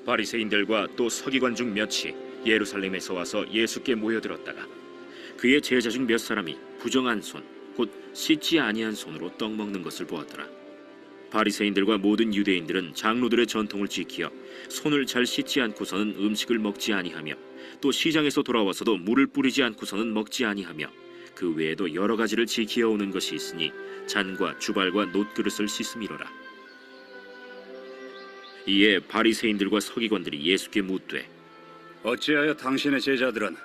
바리새인들과 또 서기관 중 몇이 예루살렘에서 와서 예수께 모여들었다가 그의 제자 중 몇 사람이 부정한 손, 곧 씻지 아니한 손으로 떡 먹는 것을 보았더라. 바리새인들과 모든 유대인들은 장로들의 전통을 지키어 손을 잘 씻지 않고서는 음식을 먹지 아니하며 또 시장에서 돌아와서도 물을 뿌리지 않고서는 먹지 아니하며 그 외에도 여러 가지를 지키어 오는 것이 있으니 잔과 주발과 놋그릇을 씻음이로라. 이에 바리새인들과 서기관들이 예수께 묻되 어찌하여 당신의 제자들은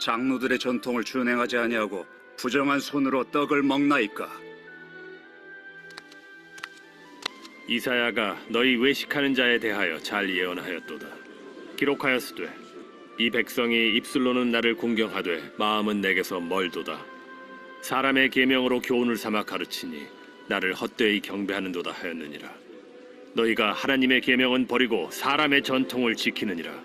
장로들의 전통을 준행하지 아니하고 부정한 손으로 떡을 먹나이까? 이사야가 너희 외식하는 자에 대하여 잘 예언하였도다. 기록하였으되 이 백성이 입술로는 나를 공경하되 마음은 내게서 멀도다. 사람의 계명으로 교훈을 삼아 가르치니 나를 헛되이 경배하는도다 하였느니라. 너희가 하나님의 계명은 버리고 사람의 전통을 지키느니라.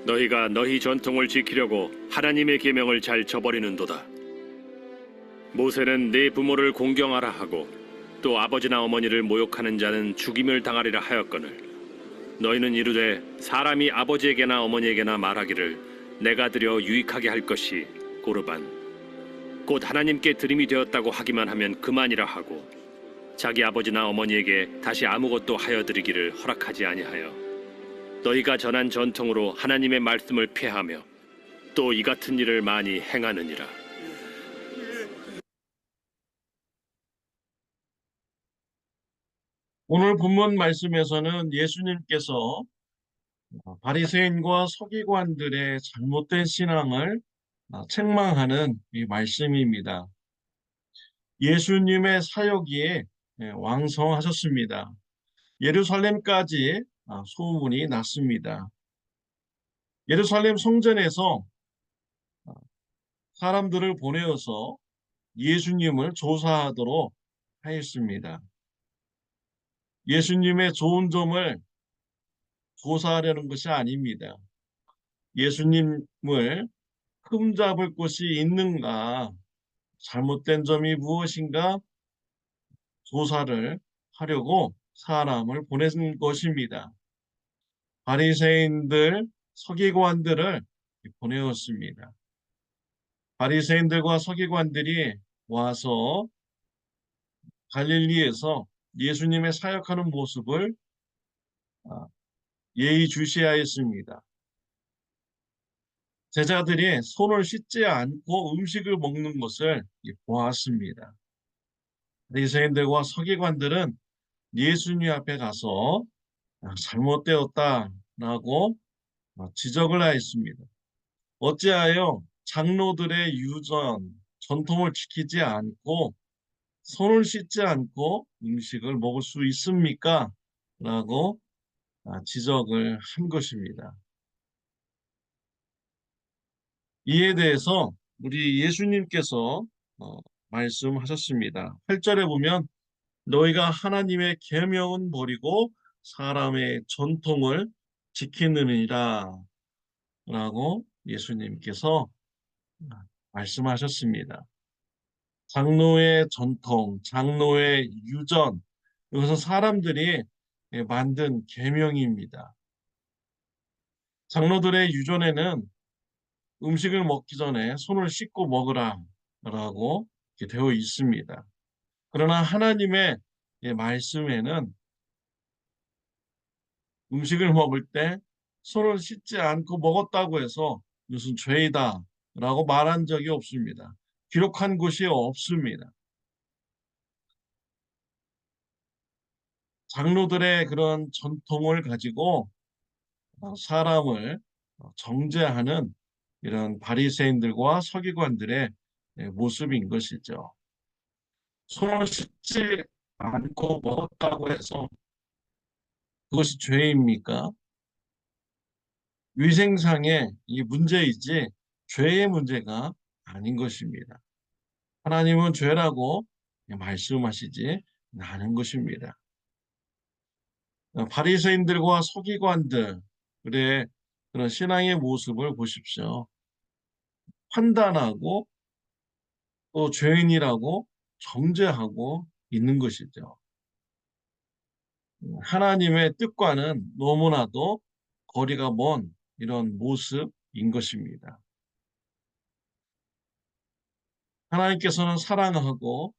너희가 너희 전통을 지키려고 하나님의 계명을 잘 저버리는도다. 모세는 네 부모를 공경하라 하고 또 아버지나 어머니를 모욕하는 자는 죽임을 당하리라 하였거늘 너희는 이르되 사람이 아버지에게나 어머니에게나 말하기를 내가 드려 유익하게 할 것이 고르반 곧 하나님께 드림이 되었다고 하기만 하면 그만이라 하고 자기 아버지나 어머니에게 다시 아무것도 하여 드리기를 허락하지 아니하여 너희가 전한 전통으로 하나님의 말씀을 폐하며 또 이 같은 일을 많이 행하느니라. 오늘 본문 말씀에서는 예수님께서 바리새인과 서기관들의 잘못된 신앙을 책망하는 이 말씀입니다. 예수님의 사역이 왕성하셨습니다. 예루살렘까지 소문이 났습니다. 예루살렘 성전에서 사람들을 보내어서 예수님을 조사하도록 하였습니다. 예수님의 좋은 점을 조사하려는 것이 아닙니다. 예수님을 흠잡을 곳이 있는가, 잘못된 점이 무엇인가 조사를 하려고 사람을 보낸 것입니다. 바리새인들, 서기관들을 보내었습니다. 바리새인들과 서기관들이 와서 갈릴리에서 예수님의 사역하는 모습을 예의주시하였습니다. 제자들이 손을 씻지 않고 음식을 먹는 것을 보았습니다. 바리새인들과 서기관들은 예수님 앞에 가서 잘못되었다라고 지적을 하였습니다. 어찌하여 장로들의 전통을 지키지 않고 손을 씻지 않고 음식을 먹을 수 있습니까? 라고 지적을 한 것입니다. 이에 대해서 우리 예수님께서 말씀하셨습니다. 8절에 보면 너희가 하나님의 계명은 버리고 사람의 전통을 지키느니라 라고 예수님께서 말씀하셨습니다. 장로의 전통, 장로의 유전, 이것은 사람들이 만든 계명입니다. 장로들의 유전에는 음식을 먹기 전에 손을 씻고 먹으라 라고 되어 있습니다. 그러나 하나님의 말씀에는 음식을 먹을 때 손을 씻지 않고 먹었다고 해서 무슨 죄이다 라고 말한 적이 없습니다. 기록한 곳이 없습니다. 장로들의 그런 전통을 가지고 사람을 정죄하는 이런 바리새인들과 서기관들의 모습인 것이죠. 손을 씻지 않고 먹었다고 해서 그것이 죄입니까? 위생상의 이 문제이지 죄의 문제가 아닌 것입니다. 하나님은 죄라고 말씀하시지 않은 것입니다. 바리새인들과 서기관들의 그런 신앙의 모습을 보십시오. 판단하고 또 죄인이라고 정죄하고 있는 것이죠. 하나님의 뜻과는 너무나도 거리가 먼 이런 모습인 것입니다. 하나님께서는 사랑하고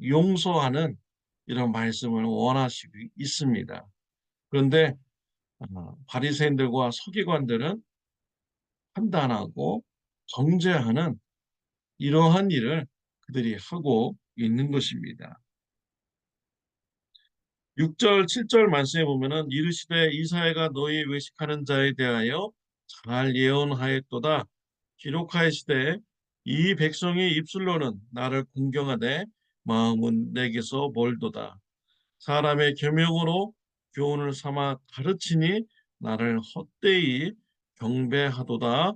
용서하는 이런 말씀을 원하시고 있습니다. 그런데 바리새인들과 서기관들은 판단하고 정죄하는 이러한 일을 그들이 하고 있는 것입니다. 6절, 7절 말씀에 보면은 이르시되 이사야가 너희 외식하는 자에 대하여 잘 예언하였도다. 기록하시되 이 백성의 입술로는 나를 공경하되 마음은 내게서 멀도다. 사람의 계명으로 교훈을 삼아 가르치니 나를 헛되이 경배하도다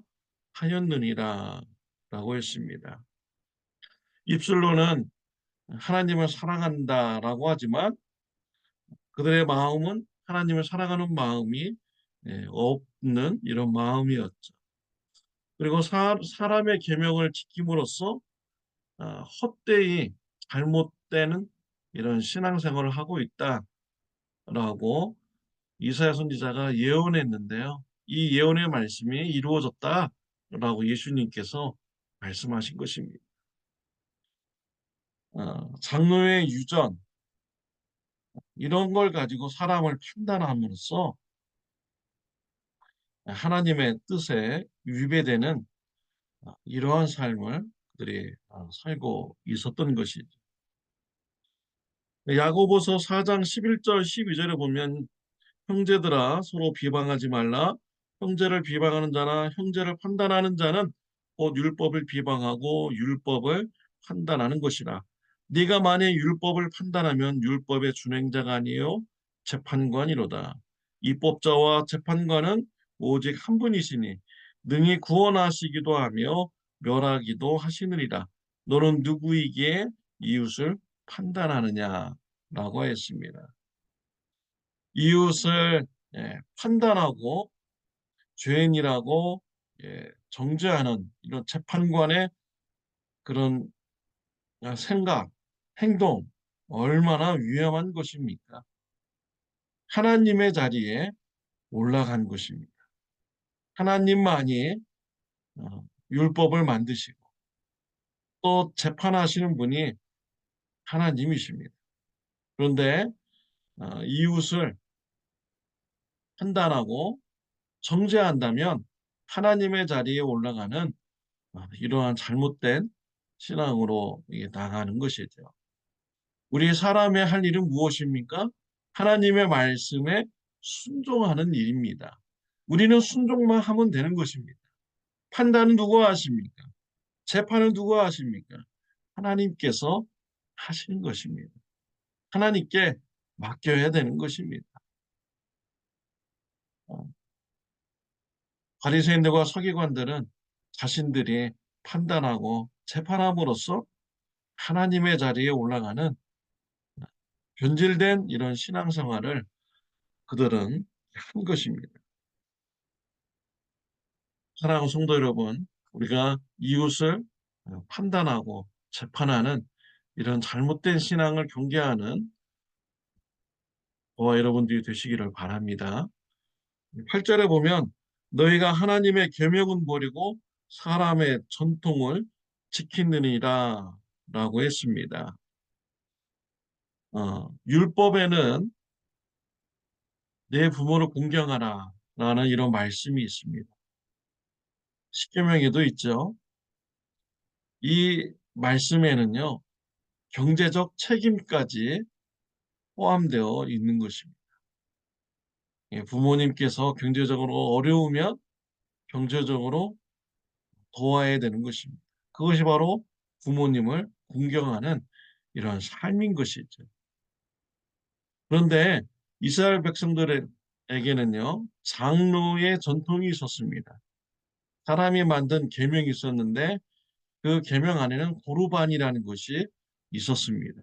하였느니라 라고 했습니다. 입술로는 하나님을 사랑한다라고 하지만 그들의 마음은 하나님을 사랑하는 마음이 없는 이런 마음이었죠. 그리고 사람의 계명을 지킴으로써 헛되이 잘못되는 이런 신앙생활을 하고 있다라고 이사야 선지자가 예언했는데요. 이 예언의 말씀이 이루어졌다라고 예수님께서 말씀하신 것입니다. 장로의 유전 이런 걸 가지고 사람을 판단함으로써 하나님의 뜻에 위배되는 이러한 삶을 그들이 살고 있었던 것이죠. 야고보서 4장 11절 12절에 보면 형제들아 서로 비방하지 말라. 형제를 비방하는 자나 형제를 판단하는 자는 곧 율법을 비방하고 율법을 판단하는 것이라. 네가 만일 율법을 판단하면 율법의 준행자가 아니요 재판관이로다. 입법자와 재판관은 오직 한 분이시니 능히 구원하시기도 하며 멸하기도 하시느니라. 너는 누구이기에 이웃을 판단하느냐라고 했습니다. 이웃을 판단하고 죄인이라고 정죄하는 이런 재판관의 그런 생각, 행동 얼마나 위험한 것입니까? 하나님의 자리에 올라간 것입니다. 하나님만이 율법을 만드시고 또 재판하시는 분이 하나님이십니다. 그런데 이웃을 판단하고 정죄한다면 하나님의 자리에 올라가는 이러한 잘못된 신앙으로 나가는 것이죠. 우리 사람의 할 일은 무엇입니까? 하나님의 말씀에 순종하는 일입니다. 우리는 순종만 하면 되는 것입니다. 판단은 누가 하십니까? 재판은 누가 하십니까? 하나님께서 하시는 것입니다. 하나님께 맡겨야 되는 것입니다. 바리새인들과 서기관들은 자신들이 판단하고 재판함으로써 하나님의 자리에 올라가는 변질된 이런 신앙생활을 그들은 한 것입니다. 사랑하는 성도 여러분, 우리가 이웃을 판단하고 재판하는 이런 잘못된 신앙을 경계하는 저와 여러분들이 되시기를 바랍니다. 8절에 보면 너희가 하나님의 계명은 버리고 사람의 전통을 지키느니라 라고 했습니다. 율법에는 내 부모를 공경하라 라는 이런 말씀이 있습니다. 십계명에도 있죠. 이 말씀에는요, 경제적 책임까지 포함되어 있는 것입니다. 부모님께서 경제적으로 어려우면 경제적으로 도와야 되는 것입니다. 그것이 바로 부모님을 공경하는 이런 삶인 것이죠. 그런데 이스라엘 백성들에게는요, 장로의 전통이 있었습니다. 사람이 만든 계명이 있었는데 그 계명 안에는 고르반이라는 것이 있었습니다.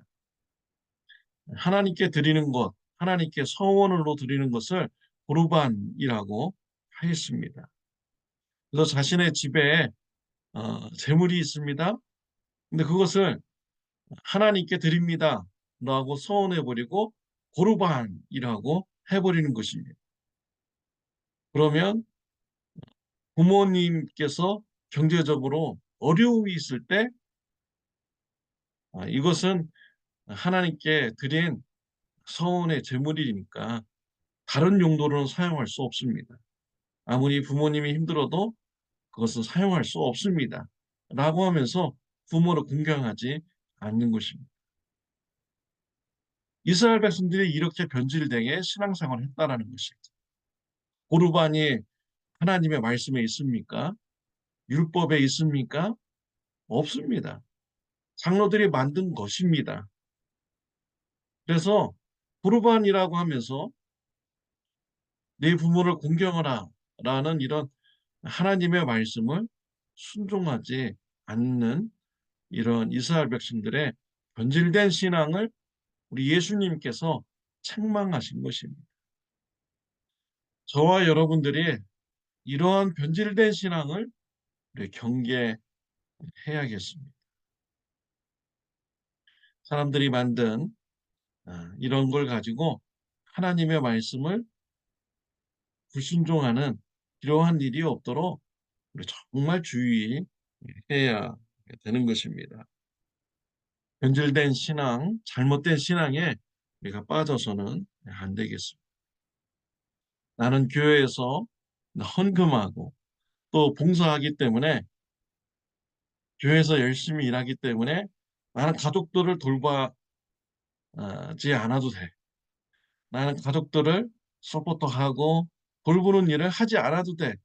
하나님께 드리는 것, 하나님께 서원으로 드리는 것을 고르반이라고 하였습니다. 그래서 자신의 집에 재물이 있습니다. 근데 그것을 하나님께 드립니다 라고 서원해 버리고 고르반이라고 해버리는 것입니다. 그러면 부모님께서 경제적으로 어려움이 있을 때 이것은 하나님께 드린 서운의 제물이니까 다른 용도로는 사용할 수 없습니다. 아무리 부모님이 힘들어도 그것은 사용할 수 없습니다. 라고 하면서 부모를 공경하지 않는 것입니다. 이스라엘 백성들이 이렇게 변질되게 신앙생활을 했다라는 것입니다. 고르반이 하나님의 말씀에 있습니까? 율법에 있습니까? 없습니다. 장로들이 만든 것입니다. 그래서 고르반이라고 하면서 네 부모를 공경하라 라는 이런 하나님의 말씀을 순종하지 않는 이런 이스라엘 백성들의 변질된 신앙을 우리 예수님께서 책망하신 것입니다. 저와 여러분들이 이러한 변질된 신앙을 우리 경계해야겠습니다. 사람들이 만든 이런 걸 가지고 하나님의 말씀을 불순종하는 이러한 일이 없도록 우리 정말 주의해야 되는 것입니다. 변질된 신앙, 잘못된 신앙에 우리가 빠져서는 안 되겠습니다. 나는 교회에서 헌금하고 또 봉사하기 때문에 교회에서 열심히 일하기 때문에 나는 가족들을 돌봐지 않아도 돼. 나는 가족들을 서포터하고 돌보는 일을 하지 않아도 돼.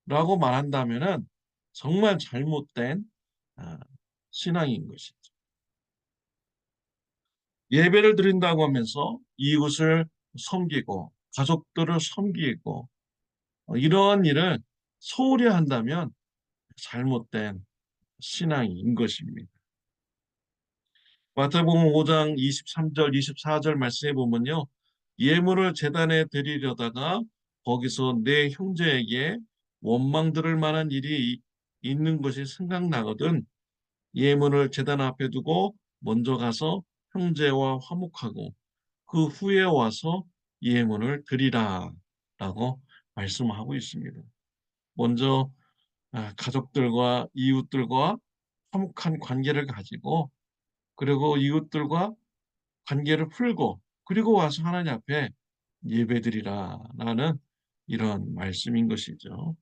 라고 말한다면은 정말 잘못된 아, 신앙인 것이죠. 예배를 드린다고 하면서 이웃을 섬기고 가족들을 섬기고 이러한 일을 소홀히 한다면 잘못된 신앙인 것입니다. 마태복음 5장 23절 24절 말씀에 보면요. 예물을 제단에 드리려다가 거기서 내 형제에게 원망 들을 만한 일이 있는 것이 생각나거든 예물을 제단 앞에 두고 먼저 가서 형제와 화목하고 그 후에 와서 예물을 드리라 라고 말씀하고 있습니다. 먼저 가족들과 이웃들과 화목한 관계를 가지고 그리고 이웃들과 관계를 풀고 그리고 와서 하나님 앞에 예배드리라라는 이런 말씀인 것이죠.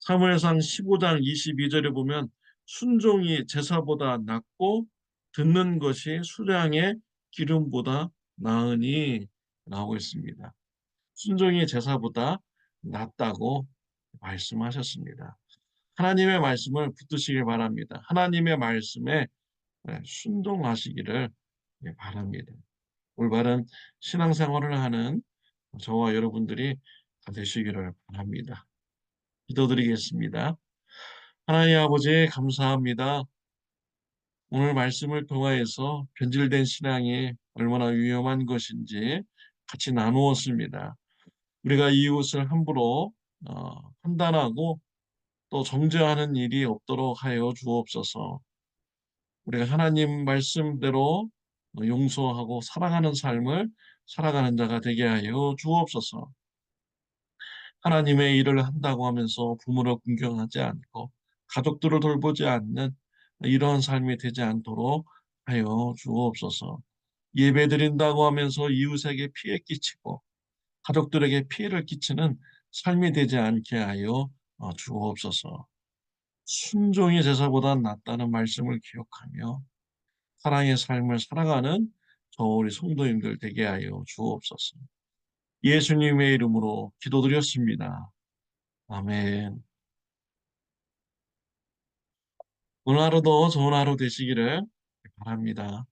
사무엘상 15장 22절에 보면 순종이 제사보다 낫고 듣는 것이 수량의 기름보다 나으니 나오고 있습니다. 순종이 제사보다 낫다고 말씀하셨습니다. 하나님의 말씀을 붙드시길 바랍니다. 하나님의 말씀에 순종하시기를 바랍니다. 올바른 신앙생활을 하는 저와 여러분들이 다 되시기를 바랍니다. 기도드리겠습니다. 하나님 아버지 감사합니다. 오늘 말씀을 통하여서 변질된 신앙이 얼마나 위험한 것인지 같이 나누었습니다. 우리가 이웃을 함부로 판단하고 또 정죄하는 일이 없도록 하여 주옵소서. 우리가 하나님 말씀대로 용서하고 사랑하는 삶을 살아가는 자가 되게 하여 주옵소서. 하나님의 일을 한다고 하면서 부모를 공경하지 않고 가족들을 돌보지 않는 이러한 삶이 되지 않도록 하여 주옵소서. 예배드린다고 하면서 이웃에게 피해 끼치고 가족들에게 피해를 끼치는 삶이 되지 않게 하여 주옵소서. 순종이 제사보다 낫다는 말씀을 기억하며 사랑의 삶을 살아가는 저 우리 성도님들 되게 하여 주옵소서. 예수님의 이름으로 기도드렸습니다. 아멘. 오늘 하루도 좋은 하루 되시기를 바랍니다.